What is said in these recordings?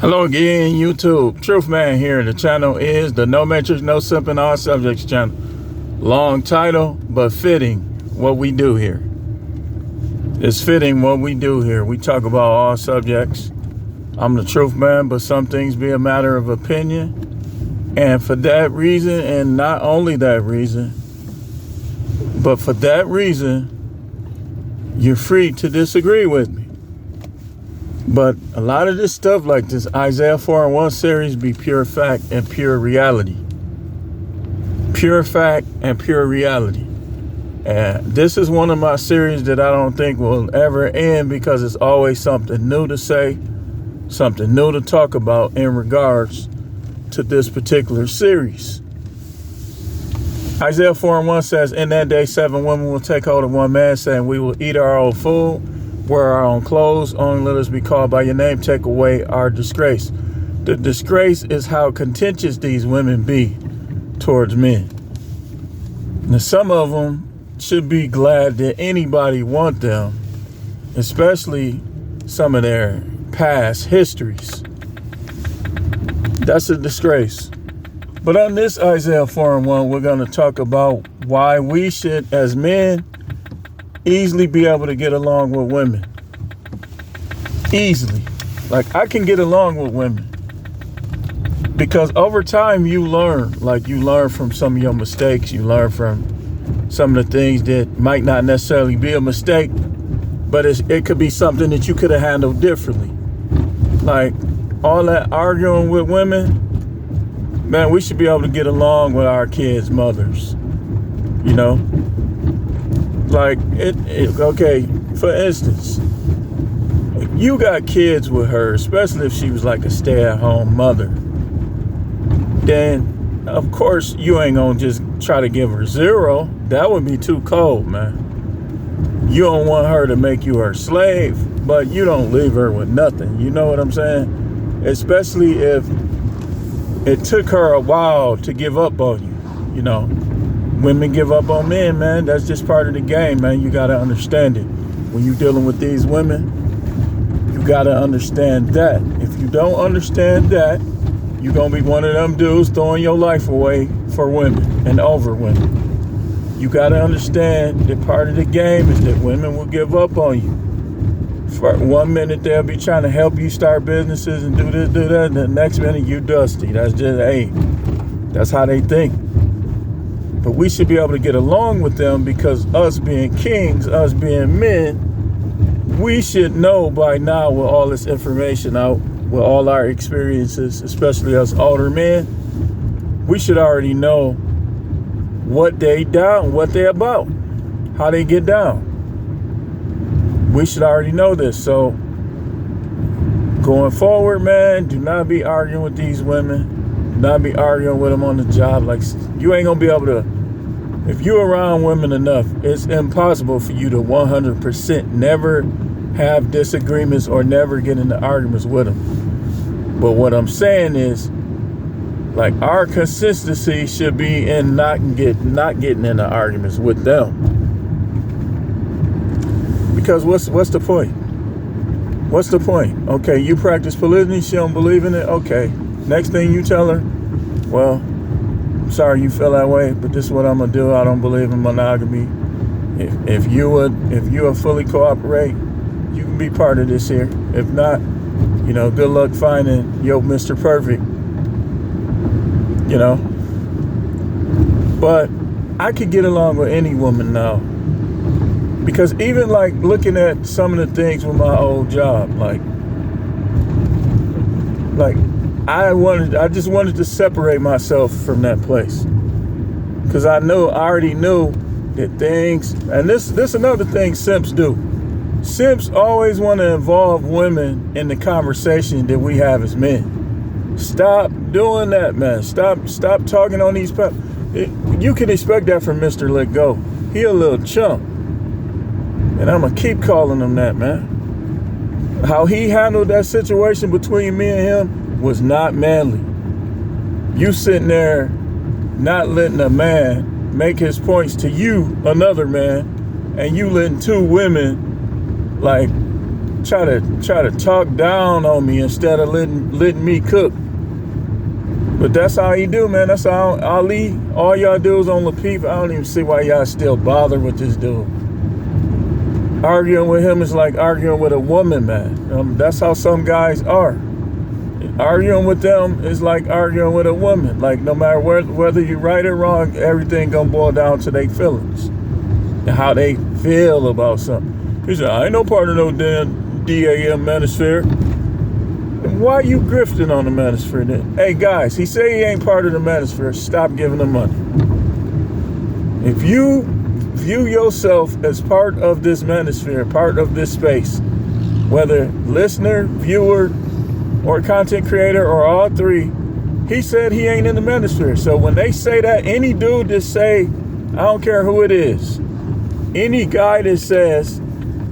Hello again, YouTube. Truth Man here. The channel is the No Matrix, No Simping, All Subjects channel. Long title, but fitting what we do here. It's fitting what we do here. We talk about all subjects. I'm the Truth Man, but some things be a matter of opinion. And for that reason, and not only that reason, but for that reason, you're free to disagree with me. But a lot of this stuff like this Isaiah 4:1 series be pure fact and pure reality. Pure fact and pure reality. And this is one of my series that I don't think will ever end because it's always something new to say, something new to talk about in regards to this particular series. Isaiah 4:1 says, "In that day 7 women will take hold of one man, saying, we will eat our own food, wear our own clothes, only let us be called by your name, take away our disgrace." The disgrace is how contentious these women be towards men. Now, some of them should be glad that anybody want them, especially some of their past histories. That's a disgrace. But on this Isaiah 4:1, we're going to talk about why we should, as men, easily be able to get along with women. Easily. Like, I can get along with women. Because over time you learn. Like, you learn from some of your mistakes. You learn from some of the things that might not necessarily be a mistake, but it could be something that you could have handled differently. Like, all that arguing with women, man, we should be able to get along with our kids' mothers. You know? Like, okay, for instance, you got kids with her, especially if she was like a stay-at-home mother, then, of course, you ain't gonna just try to give her zero. That would be too cold, man. You don't want her to make you her slave, but you don't leave her with nothing. You know what I'm saying? Especially if it took her a while to give up on you, you know. Women give up on men, man. That's just part of the game, man. You got to understand it. When you're dealing with these women, you got to understand that. If you don't understand that, you're going to be one of them dudes throwing your life away for women and over women. You got to understand that part of the game is that women will give up on you. For 1 minute, they'll be trying to help you start businesses and do this, do that. And the next minute, you dusty. That's just, hey, that's how they think. But we should be able to get along with them because us being kings, us being men, we should know by now with all this information out, with all our experiences, especially us older men, we should already know what they down, what they about, how they get down. We should already know this. So going forward, man, do not be arguing with these women. Not be arguing with them on the job. Like, you ain't gonna be able to, if you're around women enough, it's impossible for you to 100% never have disagreements or never get into arguments with them. But what I'm saying is, like, our consistency should be in not getting into arguments with them. Because what's the point? What's the point? Okay, you practice polygyny, she don't believe in it. Okay. Next thing you tell her, well, I'm sorry you feel that way, but this is what I'm gonna do. I don't believe in monogamy. If you would fully cooperate, you can be part of this here. If not, you know, good luck finding your Mr. Perfect. You know. But I could get along with any woman now. Because even like looking at some of the things with my old job, like I just wanted to separate myself from that place. Because I already knew that things, and this another thing simps do. Simps always want to involve women in the conversation that we have as men. Stop doing that, man. Stop talking on these you can expect that from Mr. Let Go. He a little chump. And I'm going to keep calling him that, man. How he handled that situation between me and him was not manly. You sitting there not letting a man make his points to you, another man, and you letting two women, like, try to talk down on me instead of letting me cook. But that's how he do, man. That's how Ali, all y'all dudes on Lapeef, I don't even see why y'all still bother with this dude. Arguing with him is like arguing with a woman, man. That's how some guys are. Arguing with them is like arguing with a woman. Like, no matter whether you're right or wrong, everything gonna boil down to their feelings and how they feel about something. He said, I ain't no part of no damn DAM manosphere. And why you grifting on the manosphere then? Hey guys, he say he ain't part of the manosphere. Stop giving him money. If you view yourself as part of this manosphere, part of this space, whether listener, viewer, or content creator, or all three, he said he ain't in the manosphere. So when they say that, any dude that say, I don't care who it is, any guy that says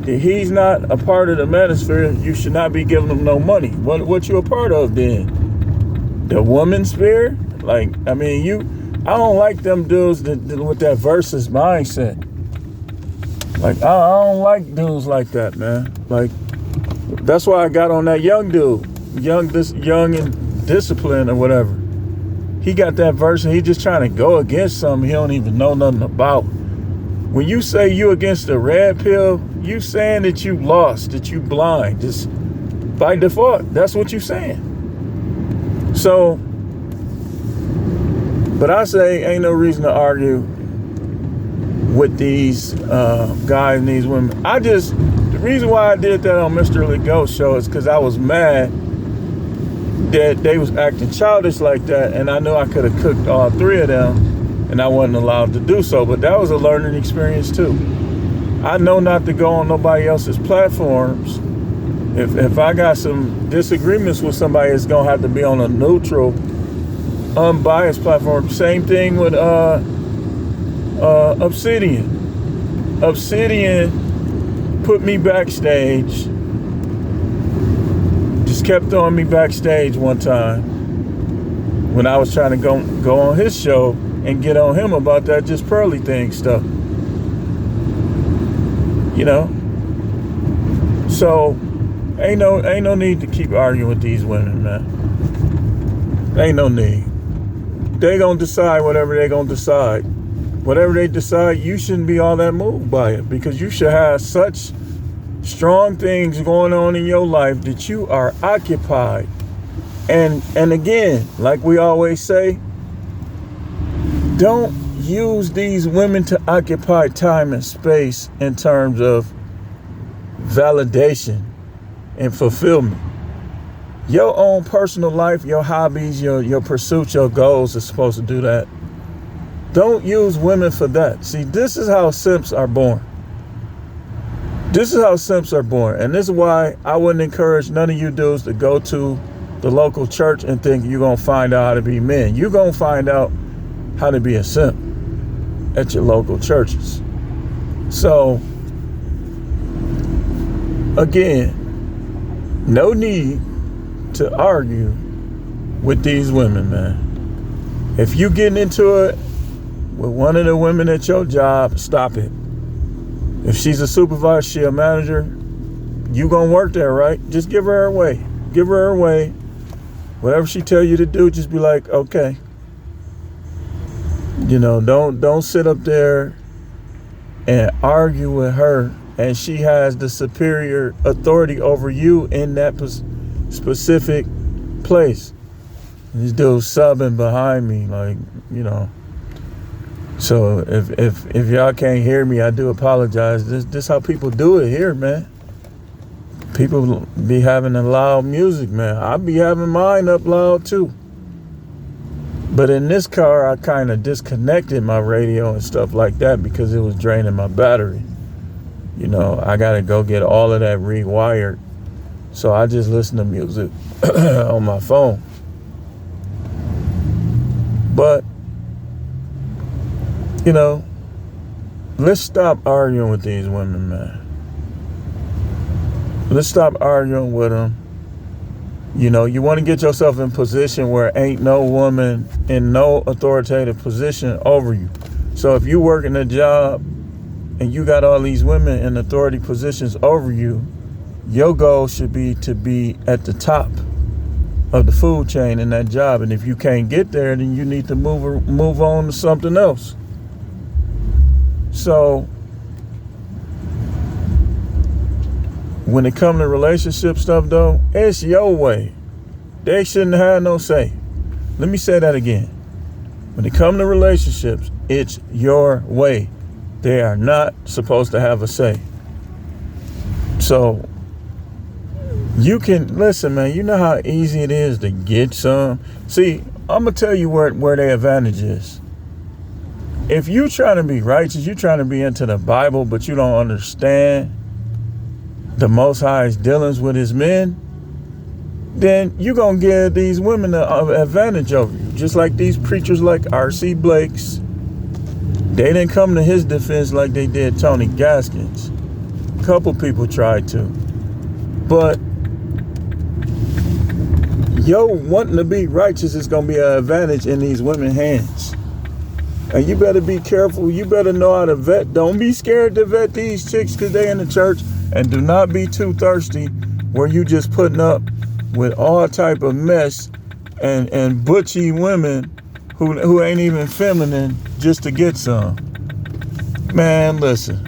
that he's not a part of the manosphere, you should not be giving him no money. What you a part of then? The woman sphere? Like, I mean, I don't like them dudes that with that versus mindset. Like, I don't like dudes like that, man. Like, that's why I got on that young dude. Young and disciplined or whatever. He got that verse and he just trying to go against something he don't even know nothing about. When you say you against the red pill, you saying that you lost, that you blind. Just by default, that's what you saying. So, but I say ain't no reason to argue with these guys and these women. The reason why I did that on Mr. Legault show is because I was mad that they was acting childish like that, and I knew I could have cooked all three of them, and I wasn't allowed to do so. But that was a learning experience too. I know not to go on nobody else's platforms. If I got some disagreements with somebody, it's gonna have to be on a neutral, unbiased platform. Same thing with Obsidian. Obsidian put me backstage. Just kept throwing me backstage one time when I was trying to go on his show and get on him about that just pearly thing stuff. You know? So ain't no need to keep arguing with these women, man. Ain't no need. They gonna decide whatever they gonna decide. Whatever they decide, you shouldn't be all that moved by it, because you should have such strong things going on in your life that you are occupied. And again, like we always say, don't use these women to occupy time and space in terms of validation and fulfillment. Your own personal life, your hobbies, your pursuits, your goals are supposed to do that. Don't use women for that. See, this is how simps are born. This is how simps are born. And this is why I wouldn't encourage none of you dudes to go to the local church and think you're going to find out how to be men. You're going to find out how to be a simp at your local churches. So, again, no need to argue with these women, man. If you getting into it with one of the women at your job, stop it. If she's a supervisor, she a manager, you gonna work there, right? Just give her her way. Give her her way. Whatever she tell you to do, just be like, okay. You know, don't sit up there and argue with her, and she has the superior authority over you in that specific place. This dude subbing behind me, like, you know. So if y'all can't hear me, I do apologize. This how people do it here, man. People be having the loud music, man. I be having mine up loud too. But in this car, I kind of disconnected my radio and stuff like that because it was draining my battery. You know, I got to go get all of that rewired. So I just listen to music on my phone. But, you know, let's stop arguing with these women, man. Let's stop arguing with them. You know, you want to get yourself in position where ain't no woman in no authoritative position over you. So if you working a job and you got all these women in authority positions over you, Your goal should be to be at the top of the food chain in that job. And if you can't get there, then you need to move on to something else. So when it comes to relationship stuff, though, it's your way. They shouldn't have no say. Let me say that again. When it comes to relationships, it's your way. They are not supposed to have a say. So you can listen, man. You know how easy it is to get some. See, I'm gonna tell you where their advantage is. If you trying to be righteous, you trying to be into the Bible, but you don't understand the Most High's dealings with his men, then you're going to give these women an advantage over you. Just like these preachers like R.C. Blake's. They didn't come to his defense like they did Tony Gaskins. A couple people tried to. But wanting to be righteous is going to be an advantage in these women's hands. And you better be careful. You better know how to vet. Don't be scared to vet these chicks because they in the church. And do not be too thirsty where you just putting up with all type of mess and butchy women who ain't even feminine just to get some. Man, listen.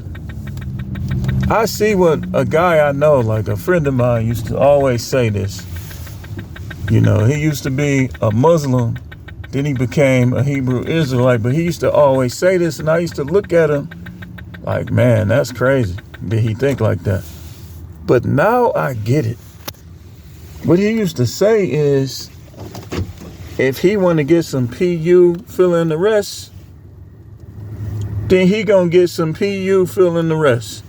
I see what a guy I know, like a friend of mine, used to always say this. You know, he used to be a Muslim, then he became a Hebrew Israelite, but he used to always say this, and I used to look at him like, man, that's crazy. Did he think like that? But now I get it. What he used to say is, if he want to get some PU, fill in the rest, then he gonna get some PU, fill in the rest.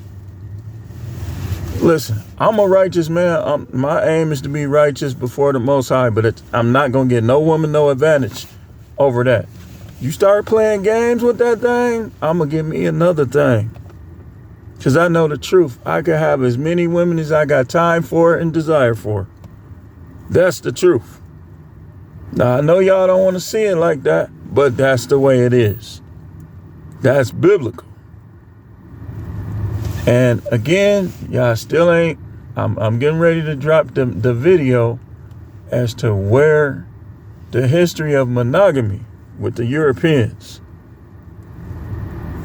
Listen, I'm a righteous man. My aim is to be righteous before the Most High, but I'm not gonna get no woman no advantage over that. You start playing games with that thing, I'm gonna get me another thing. Because I know the truth. I can have as many women as I got time for and desire for. That's the truth. Now, I know y'all don't want to see it like that, but that's the way it is. That's biblical. And again, y'all still ain't, I'm getting ready to drop the video as to where the history of monogamy with the Europeans.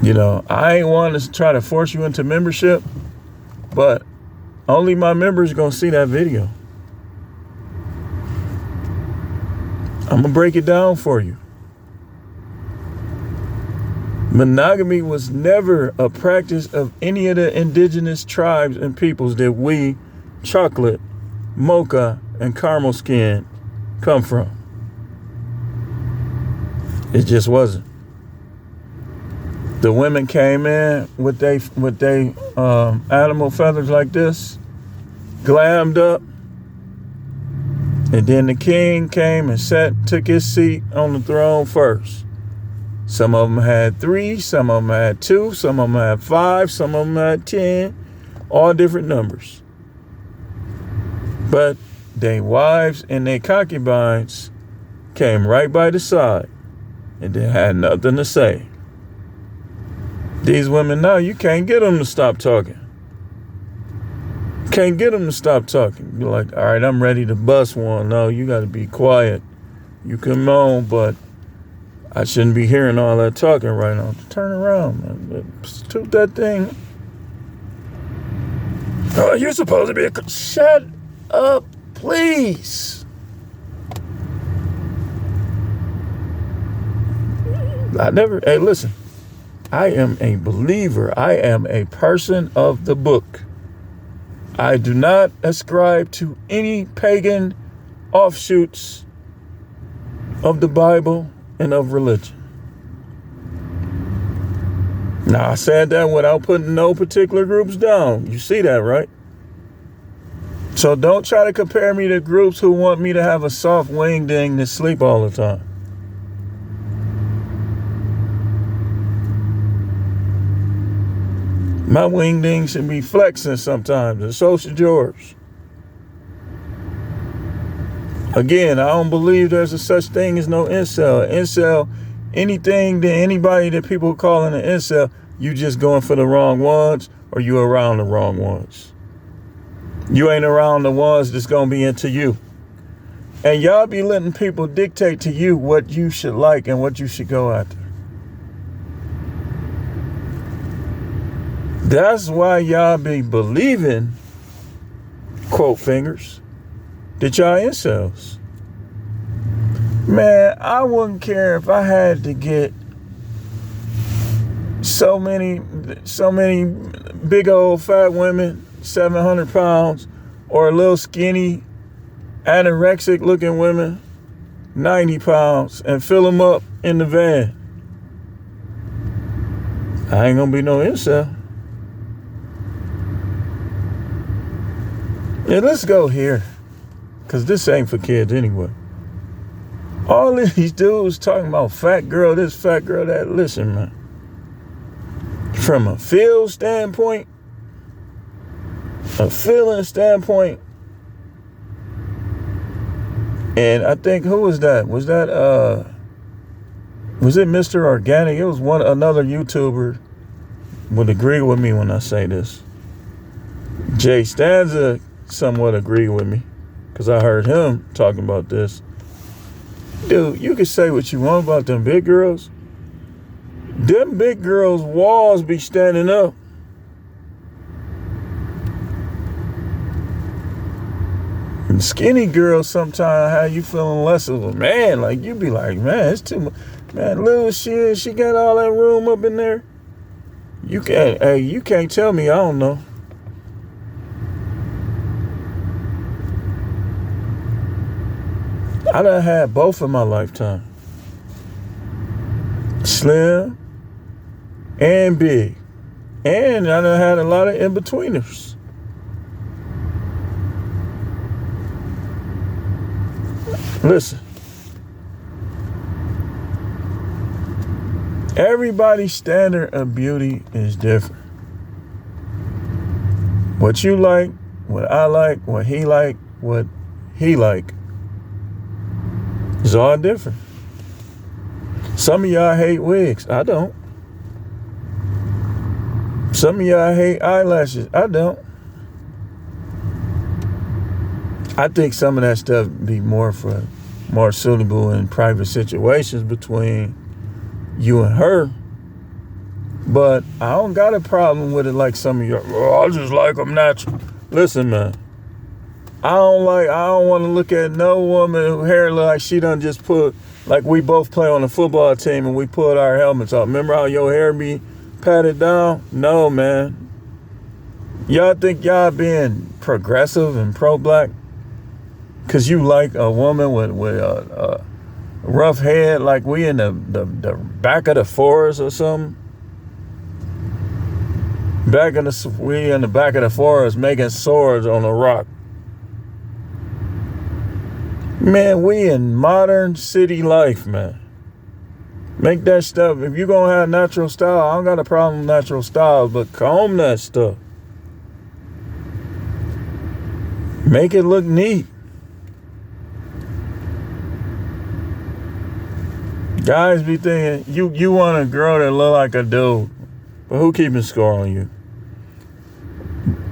You know, I ain't want to try to force you into membership, but only my members going to see that video. I'm going to break it down for you. Monogamy was never a practice of any of the indigenous tribes and peoples that we, chocolate, mocha, and caramel skin, come from. It just wasn't. The women came in with they animal feathers like this, glammed up, and then the king came and took his seat on the throne first. Some of them had 3, some of them had 2, some of them had 5, some of them had 10, all different numbers. But their wives and their concubines came right by the side and they had nothing to say. These women now, you can't get them to stop talking. Can't get them to stop talking. You're like, all right, I'm ready to bust one. No, you got to be quiet. You can moan, but I shouldn't be hearing all that talking right now. Turn around, man. Toot that thing. Oh, you're supposed to be shut up, please. Hey, listen. I am a believer. I am a person of the book. I do not ascribe to any pagan offshoots of the Bible and of religion. Now, I said that without putting no particular groups down. You see that, right? So don't try to compare me to groups who want me to have a soft wingding to sleep all the time. My wingding should be flexing sometimes, and so should yours. Again, I don't believe there's a such thing as no incel. Incel, anything that anybody that people calling an incel, you just going for the wrong ones or you around the wrong ones. You ain't around the ones that's gonna be into you. And y'all be letting people dictate to you what you should like and what you should go after. That's why y'all be believing, quote fingers, that y'all incels. Man, I wouldn't care if I had to get so many big old fat women, 700 pounds, or a little skinny, anorexic looking women, 90 pounds, and fill them up in the van. I ain't gonna be no incel. Yeah, let's go here, because this ain't for kids anyway. All these dudes talking about fat girl this, fat girl that. Listen, man. From a feel standpoint, a feeling standpoint, and I think, who was that? Was it Mr. Organic? It was another YouTuber would agree with me when I say this. Jay Stanza somewhat agreed with me, because I heard him talking about this. Dude, you can say what you want about them big girls. Them big girls' walls be standing up. And skinny girls sometimes have you feeling less of a man. Like, you be like, man, it's too much. Man, little shit, she got all that room up in there. You can't tell me I don't know. I done had both in my lifetime. Slim and big. And I done had a lot of in-betweeners. Listen. Everybody's standard of beauty is different. What you like, what I like, what he like, it's all different. Some of y'all hate wigs. I don't. Some of y'all hate eyelashes. I don't. I think some of that stuff be more suitable in private situations between you and her. But I don't got a problem with it like some of y'all. Oh, I just like them natural. Listen, man. I don't want to look at no woman who hair look like she done just put, like we both play on a football team and we put our helmets off. Remember how your hair be patted down? No, man. Y'all think y'all being progressive and pro-black because you like a woman with a rough head, like we in the back of the forest or something? We in the back of the forest making swords on a rock. Man, we in modern city life, man. Make that stuff. If you're going to have natural style, I don't got a problem with natural styles, but comb that stuff. Make it look neat. Guys be thinking, you want a girl that look like a dude, but who keeping score on you?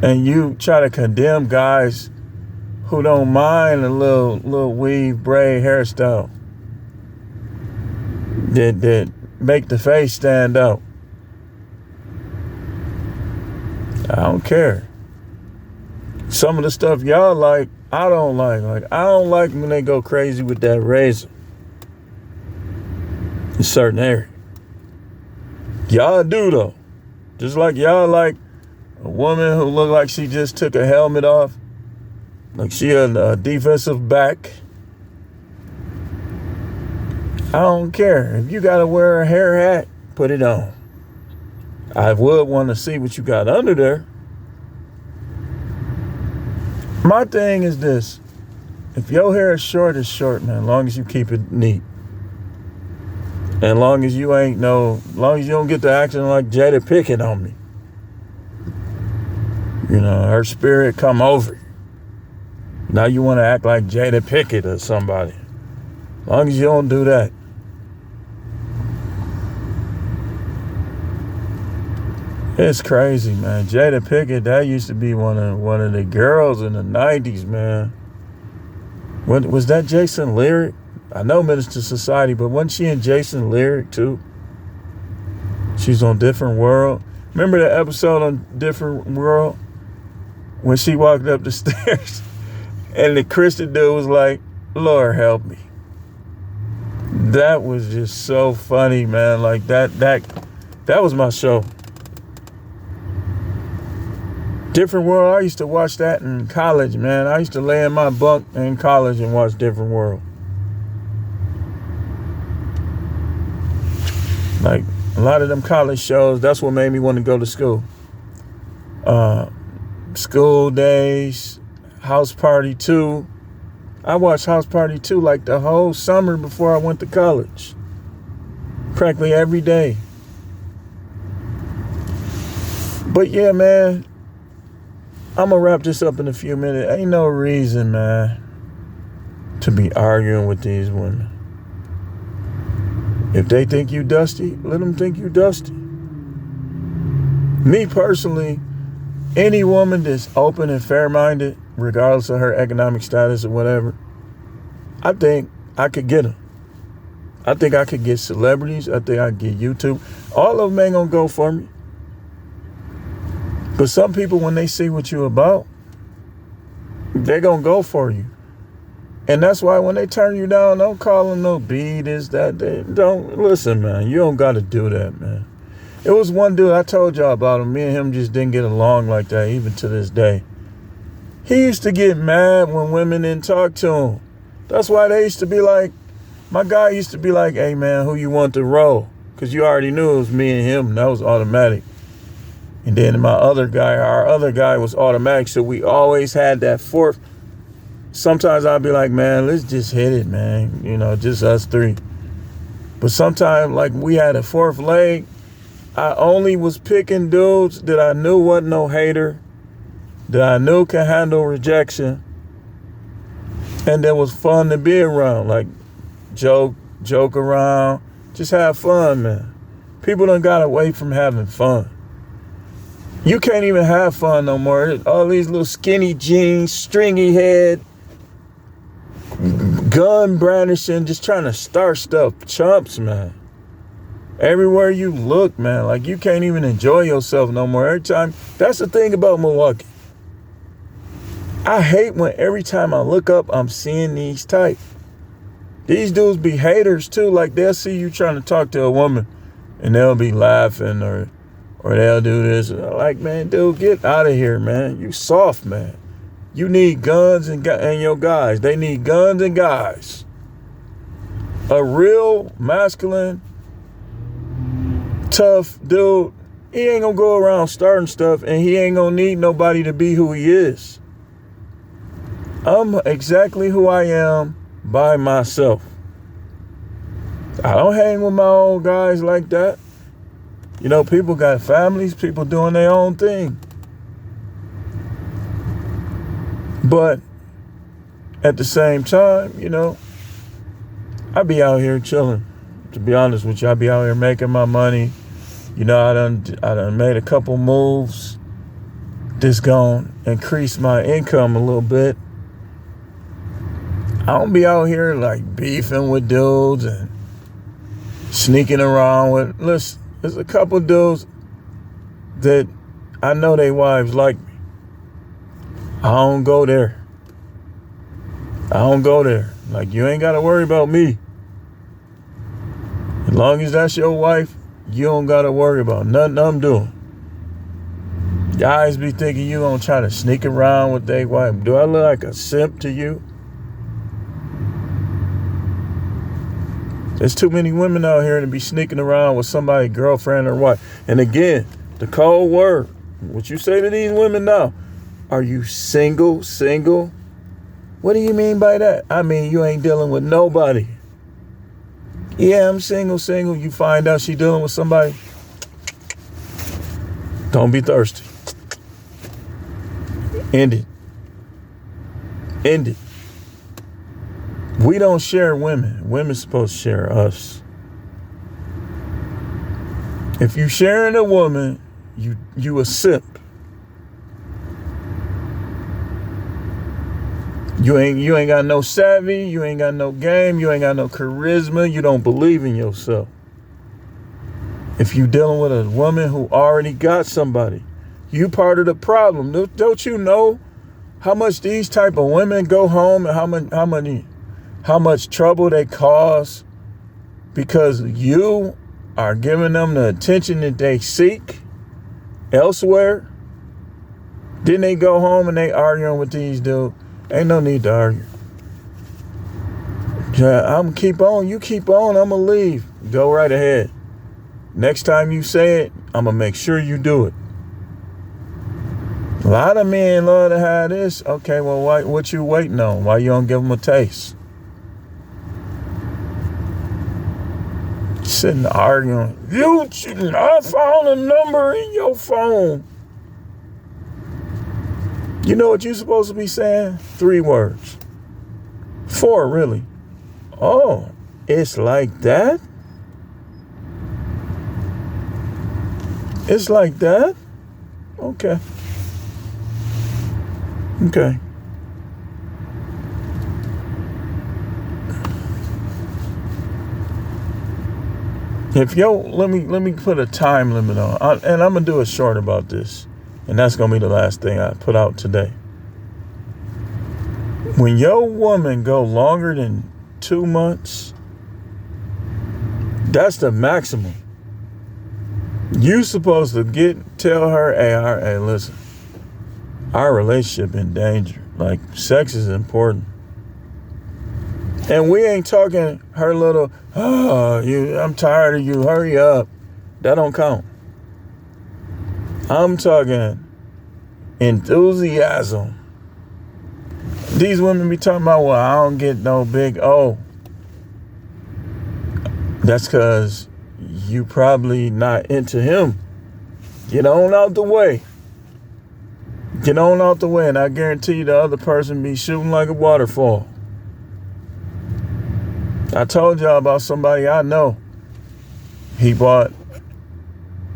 And you try to condemn guys who don't mind a little weave braid hairstyle that make the face stand out. I don't care. Some of the stuff y'all like, I don't like. Like, I don't like when they go crazy with that razor in certain areas. Y'all do though. Just like y'all like a woman who look like she just took a helmet off. Like she a defensive back. I don't care. If you gotta wear a hair hat, put it on. I would want to see what you got under there. My thing is this. If your hair is short, it's short, man. As long as you keep it neat. And long as you don't get to acting like Jada Pinkett on me. You know, her spirit come over you. Now you want to act like Jada Pinkett or somebody. As long as you don't do that. It's crazy, man. Jada Pinkett, that used to be one of the girls in the 90s, man. Was that Jason Lyric? I know Minister Society, but wasn't she in Jason Lyric too? She's on Different World. Remember the episode on Different World when she walked up the stairs and the Christian dude was like, Lord help me. That was just so funny, man. Like that was my show. Different World, I used to watch that in college, man. I used to lay in my bunk in college and watch Different World. Like, a lot of them college shows, that's what made me want to go to school. School Days, House Party 2. I watched House Party 2 like the whole summer before I went to college. Practically every day. But yeah, man, I'm going to wrap this up in a few minutes. Ain't no reason, man, to be arguing with these women. If they think you dusty, let them think you dusty. Me personally, any woman that's open and fair-minded, regardless of her economic status or whatever, I think I could get them. I think I could get celebrities. I think I could get YouTube. All of them ain't going to go for me. But some people, when they see what you about, they're going to go for you. And that's why when they turn you down, don't call them no B, this, that. They don't. Listen, man, you don't got to do that, man. It was one dude, I told y'all about him. Me and him just didn't get along like that, even to this day. He used to get mad when women didn't talk to him. That's why they used to be like, my guy used to be like, hey, man, who you want to roll? Because you already knew it was me and him. That was automatic. And then our other guy was automatic. So we always had that fourth. Sometimes I'd be like, man, let's just hit it, man. You know, just us three. But sometimes, like, we had a fourth leg. I only was picking dudes that I knew wasn't no hater, that I knew could handle rejection, and that was fun to be around. Like, joke around, just have fun, man. People done got away from having fun. You can't even have fun no more. All these little skinny jeans, stringy head, gun brandishing, just trying to start stuff. Chumps, man. Everywhere you look, man, like you can't even enjoy yourself no more. Every time, that's the thing about Milwaukee. I hate when every time I look up, I'm seeing these type. These dudes be haters too. Like they'll see you trying to talk to a woman and they'll be laughing or they'll do this. Like, man, dude, get out of here, man. You soft, man. You need guns and your guys. They need guns and guys. A real masculine, tough dude, he ain't gonna go around starting stuff and he ain't gonna need nobody to be who he is. I'm exactly who I am by myself. I don't hang with my old guys like that. You know, people got families, people doing their own thing. But at the same time, you know, I be out here chilling. To be honest with you, I be out here making my money. You know, I done made a couple moves that's gonna increase my income a little bit. I don't be out here like beefing with dudes and sneaking around with. Listen, there's a couple dudes that I know they wives like me. I don't go there. Like, you ain't got to worry about me. As long as that's your wife, you don't got to worry about nothing I'm doing. Guys be thinking you gonna try to sneak around with their wife. Do I look like a simp to you? There's too many women out here to be sneaking around with somebody's girlfriend or wife. And again, the cold word. What you say to these women now? Are you single? What do you mean by that? I mean, you ain't dealing with nobody. Yeah, I'm single. You find out she dealing with somebody. Don't be thirsty. End it. We don't share women. Women's supposed to share us. If you sharing a woman, you a simp. You ain't got no savvy, you ain't got no game, you ain't got no charisma, you don't believe in yourself. If you dealing with a woman who already got somebody, you part of the problem. Don't you know how much these type of women go home and how much trouble they cause because you are giving them the attention that they seek elsewhere? Then they go home and they arguing with these dudes. Ain't no need to argue. Yeah, I'm keep on. You keep on. I'm going to leave. Go right ahead. Next time you say it, I'm going to make sure you do it. A lot of men love to have this. Okay, well, what you waiting on? Why you don't give them a taste? Sitting arguing. I found a number in your phone. You know what you're supposed to be saying? 3 words. 4, really. Oh, it's like that? It's like that? Okay. Okay. Let me put a time limit on, and I'm gonna do it short about this, and that's gonna be the last thing I put out today. When your woman go longer than 2 months, that's the maximum. You supposed to tell her, hey, listen, our relationship in danger. Like, sex is important. And we ain't talking her little, I'm tired of you, hurry up. That don't count. I'm talking enthusiasm. These women be talking about, well, I don't get no big O. That's because you probably not into him. Get on out the way. Get on out the way, and I guarantee you the other person be shooting like a waterfall. I told y'all about somebody I know. He bought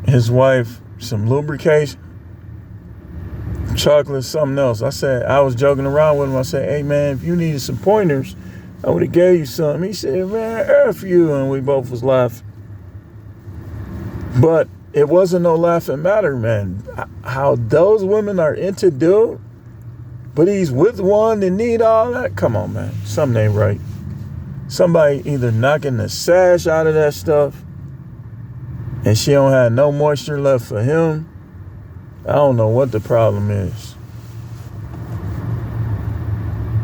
his wife some lubrication, chocolate, something else. I was joking around with him. I said, hey, man, if you needed some pointers, I would have gave you some. He said, man, F you. And we both was laughing. But it wasn't no laughing matter, man. How those women are into dude, but he's with one that need all that. Come on, man. Something ain't right. Somebody either knocking the sash out of that stuff and she don't have no moisture left for him. I don't know what the problem is.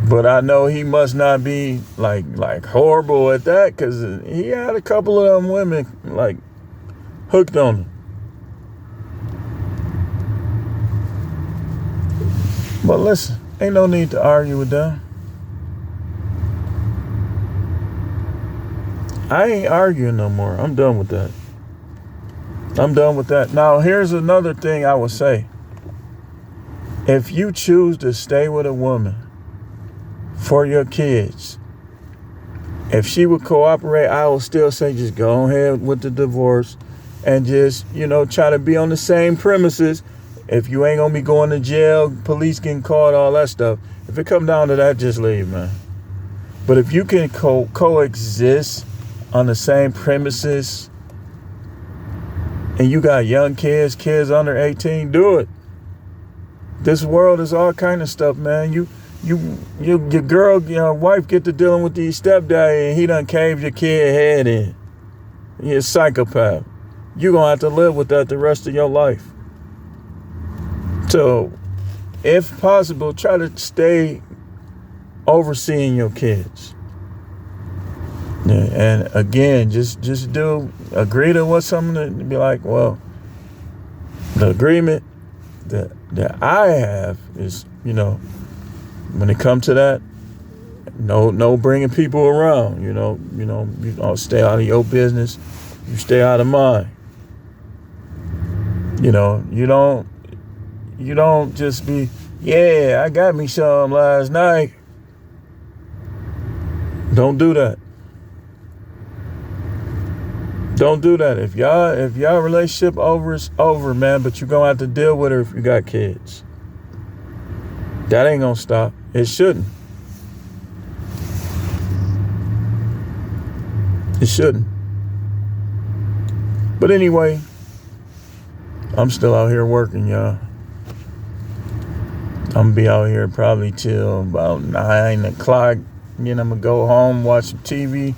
But I know he must not be like horrible at that, because he had a couple of them women like hooked on him. But listen, ain't no need to argue with them. I ain't arguing no more. I'm done with that. Now, here's another thing I would say. If you choose to stay with a woman for your kids, if she would cooperate, I will still say just go ahead with the divorce and just, try to be on the same premises. If you ain't gonna be going to jail, police getting caught, all that stuff. If it come down to that, just leave, man. But if you can coexist on the same premises, and you got young kids under 18, do it. This world is all kind of stuff, man. Your girl, wife get to dealing with these stepdaddy, and he done caved your kid head in. You're a psychopath. You're gonna have to live with that the rest of your life. So, if possible, try to stay overseeing your kids. Yeah, and again, just agree to what something to be like, well, the agreement that I have is, when it comes to that, no bringing people around, you stay out of your business, you stay out of mine. You don't just be, yeah, I got me some last night. Don't do that. Don't do that. If y'all relationship over, it's over, man. But you're gonna have to deal with her if you got kids. That ain't gonna stop. It shouldn't. It shouldn't. But anyway, I'm still out here working, y'all. I'm gonna be out here probably till about 9 o'clock. Then I'm gonna go home, watch some TV,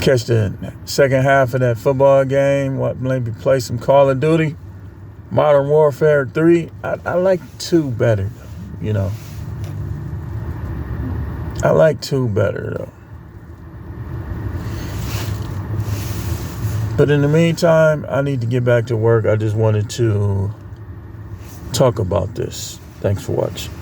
catch the second half of that football game, maybe play some Call of Duty, Modern Warfare 3. I like 2 better, you know. I like 2 better, though. But in the meantime, I need to get back to work. I just wanted to talk about this. Thanks for watching.